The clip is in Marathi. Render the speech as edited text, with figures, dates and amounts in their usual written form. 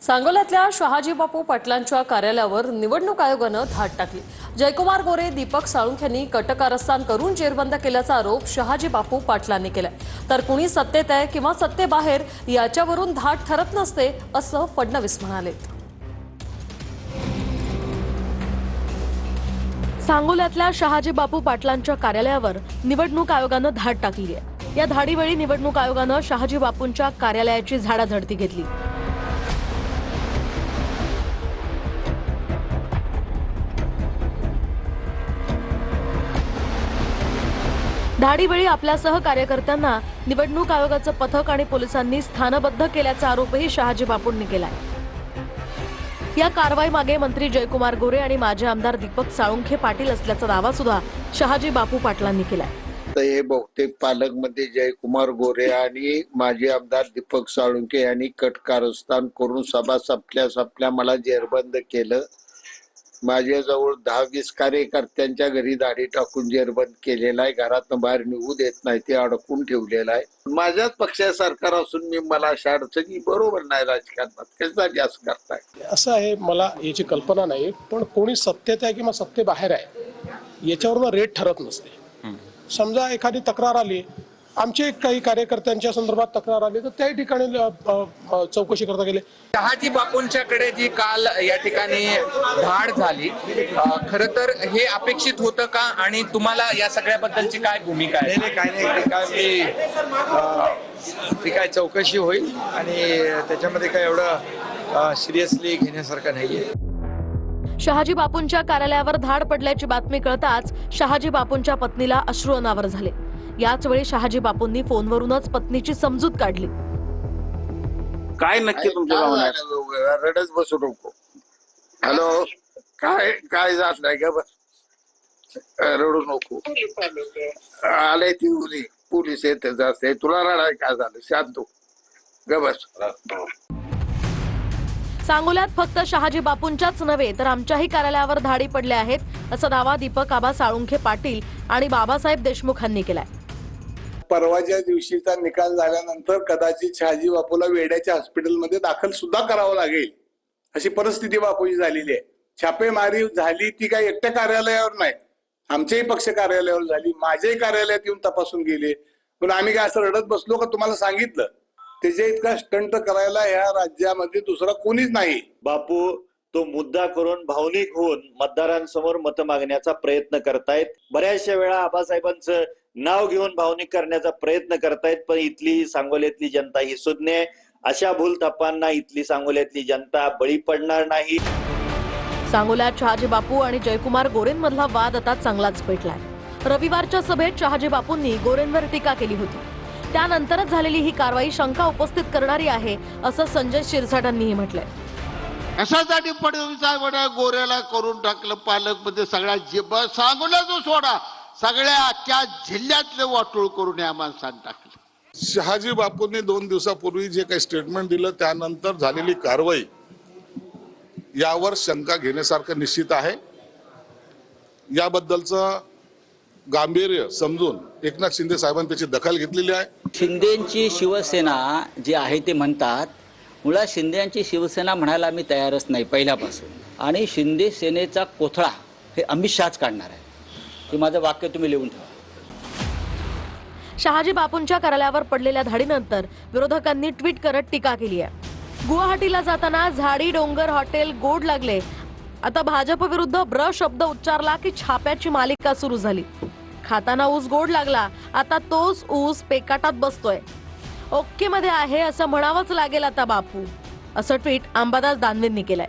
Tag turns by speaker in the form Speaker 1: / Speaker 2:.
Speaker 1: सांगोल्यातल्या शहाजी बापू पाटलांच्या कार्यालयावर निवडणूक आयोगानं धाड टाकली। जयकुमार गोरे, दीपक साळुंखे यांनी कटकारस्थान करून जेरबंद केल्याचा आरोप शहाजी बापू पाटलांनी केलाय। तर कुणी सत्तेत आहे किंवा सत्तेबाहेर याच्यावरून धाड ठरत नसते असं फडणवीस म्हणाले। सांगोल्यातल्या शहाजी बापू पाटलांच्या कार्यालयावर निवडणूक आयोगानं धाड टाकली आहे। या धाडीवेळी निवडणूक आयोगानं शहाजी बापूंच्या कार्यालयाची झाडाझडती घेतली। धाडीवेळी आपल्यासह कार्यकर्त्यांना निवडणूक आयोगाचं पथक आणि पोलिसांनी स्थानबद्ध केल्याचा आरोपही शहाजी बापूंनी केलाय। या कारवाईमागे मंत्री जयकुमार गोरे आणि माजी आमदार दीपक साळुंखे पाटील असल्याचा दावा सुद्धा शहाजी बापू पाटलांनी केलाय।
Speaker 2: हे बहुतेक पालकमंत्री जयकुमार गोरे आणि माजी आमदार दीपक साळुंखे यांनी कटकारस्थान करून सभा संपल्या मला जेरबंद केलं। माझ्याजवळ 10-20 कार्यकर्त्यांच्या घरी दाढी टाकून जेरबंद केलेला आहे। घरातून बाहेर निघू देत नाही, ते अडकून ठेवलेलं आहे। माझ्याच पक्षाचं सरकार असून मी मला अशा अडचणी बरोबर नाही राजकारणात कशासाठी असं करताय
Speaker 3: असं आहे। मला याची कल्पना नाही, पण कोणी सत्तेत आहे किंवा सत्तेबाहेर आहे याच्यावर रेट ठरत नसते। समजा एखादी तक्रार आली, आमचे काही कार्यकर्त्यांच्या संदर्भात तक्रार आली तर त्याही ठिकाणी चौकशी करता गेले।
Speaker 4: शहाजी बापूंच्याकडे जी काल या ठिकाणी धाड झाली, खरं तर हे अपेक्षित होतं का आणि तुम्हाला या सगळ्याबद्दलची काय भूमिका आहे?
Speaker 5: नाही काय नाही, ती काय चौकशी होईल आणि त्याच्यामध्ये काय एवढं सिरियसली घेण्यासारखं नाहीये।
Speaker 1: शहाजी बापूंच्या कार्यालयावर धाड पडल्याची बातमी कळताच शहाजी बापूंच्या पत्नीला अश्रू अनावर झाले। याच वेळी शहाजी बापूंनी फोनवरूनच पत्नीची समजूत काढली।
Speaker 2: काय नक्की तुमच्या भावना? रडत बसू नको। हॅलो, काय जात नाही का? रडू नको। आले ती पोलीस येते जाते, तुला रडाय काय झालं? शांत हो, ग बस।
Speaker 1: सांगोल्यात फक्त शहाजी बापूंच्याच नव्हे तर आमच्याही कार्यालयावर धाडी पडल्या आहेत असा दावा दीपक आबा साळुंखे पाटील आणि बाबासाहेब देशमुख यांनी केलाय।
Speaker 6: परवाच्या दिवशीचा निकाल झाल्यानंतर कदाचित शहाजी बापूला वेड्याच्या हॉस्पिटलमध्ये दाखल सुद्धा करावं लागेल अशी परिस्थिती बापूची झालेली आहे। छापेमारी झाली ती काही एकट्या कार्यालयावर नाही, आमच्याही पक्ष कार्यालयावर झाली, माझ्याही कार्यालयात येऊन तपासून गेले। पण आम्ही काय असं रडत बसलो का? तुम्हाला सांगितलं त्याच्या इतका स्टंट करायला ह्या राज्यामध्ये दुसरा कोणीच नाही।
Speaker 7: बापू तो मुद्दा करून भावनिक होऊन मतदारांसमोर मत मागण्याचा प्रयत्न करतायत। बऱ्याचशा वेळा आबासाहेबांचं नाव घेऊन भावनिक करण्याचा प्रयत्न करतायत, पण इथली सांगोल्यातली जनता ही सुज्ञ आहे। अशा भूलथापांना इथली सांगोल्यातली जनता बळी पडणार नाही।
Speaker 1: सांगोल्यात शहाजी बापू आणि जयकुमार गोरेंमधला वाद आता चांगलाच पेटलाय। रविवारच्या सभेत शहाजी बापूंनी गोरेंवर टीका केली होती, त्यानंतरच झालेली ही कारवाई शंका उपस्थित करणारी आहे असं संजय शिरसाटांनीही म्हटलंय।
Speaker 8: कशासाठी फडणवीस गोऱ्याला करून टाकलं पालकमध्ये? सगळ्या सांगोला जो सोडा, सगळ्या अख्ख्या जिल्ह्यातले वाटोळ करून या माणसाने टाकलं।
Speaker 9: शहाजी बापूंनी 2 दिवसापूर्वी जे काही स्टेटमेंट दिलं त्यानंतर झालेली कारवाई यावर शंका घेण्यासारखं निश्चित आहे। याबद्दलचं गांभीर्य समजून एकनाथ शिंदे साहेबांनी त्याची दखल घेतलेली आहे।
Speaker 10: शिंदेची शिवसेना जी आहे ते म्हणतात, मुळात शिंदेची शिवसेना म्हणायला मी तयारच नाही पहिल्यापासून, आणि शिंदे सेनेचा कोथळा हे अमित शहाच काढणार आहे। हे माझं वाक्य तुम्ही लिहून ठेवा।
Speaker 1: शहाजी बापूंच्या कार्यालयावर पडलेल्या धाडीनंतर विरोधकांनी ट्विट करत टीका केली आहे। गुवाहाटीला जाताना झाडी डोंगर हॉटेल गोड लागले, आता भाजप विरुद्ध ब्र शब्द उच्चारला की छाप्याची मालिका सुरू झाली। खाताना ऊस गोड लागला, आता तोच ऊस पेकाटात बसतोय। ओके मध्ये आहे असं म्हणावंच लागेल आता बापू, असं ट्विट अंबादास दानवेंनी केलंय।